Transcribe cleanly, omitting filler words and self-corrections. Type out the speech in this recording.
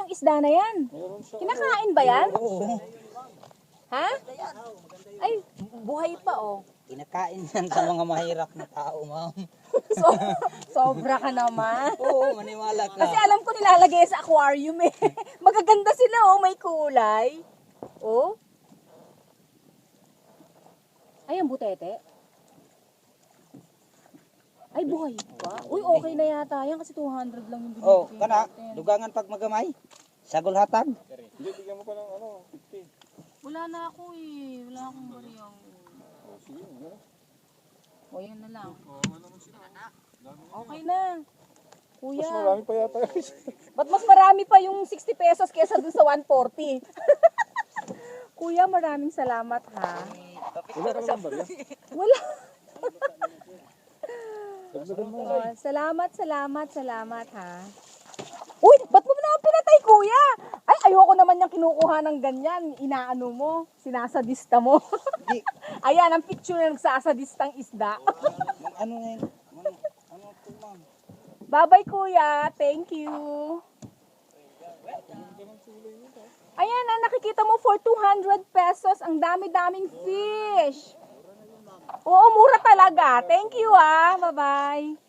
yung isda na yan? Kinakain ba yan? Oo. Ha? Ay, buhay pa oh. Kinakain yan sa mga mahirap na tao, ma'am. So, sobra ka naman. Oo, maniwala ka. Kasi alam ko nilalagay sa aquarium eh. Magaganda sila oh, may kulay. Oh. Ay, ang butete. Ay, buhay pa. Uy, okay na yata yan kasi 200 lang yung binibigay Oh, kana, natin. dugangan pag magamay. Sagol hatag. Hindi, bigyan mo pa ng 50. Wala na ako eh. Wala akong bariyang. Sige, ano? O, yan na lang. Ano naman sila? Okay na. Kuya. Mas marami pa yata yun. Ba't mas marami pa yung 60 pesos kesa dun sa 140? Kuya, maraming salamat ha. Wala ka naman ba yan? Wala. Dagdagan mo. Oh, salamat ha. Uy, ba't mo naman pinatay, kuya? Ay, ayoko naman yung kinukuha ng ganyan. Inaano mo, sinasadista mo. Di, Ayan, ang picture na nagsasadistang isda. ano na yun? Ano ito, ma'am? Bye-bye, kuya. Thank you. Ayan, nakikita mo for 200 pesos. Ang dami-daming fish. Oo, mura talaga. Thank you, Bye-bye.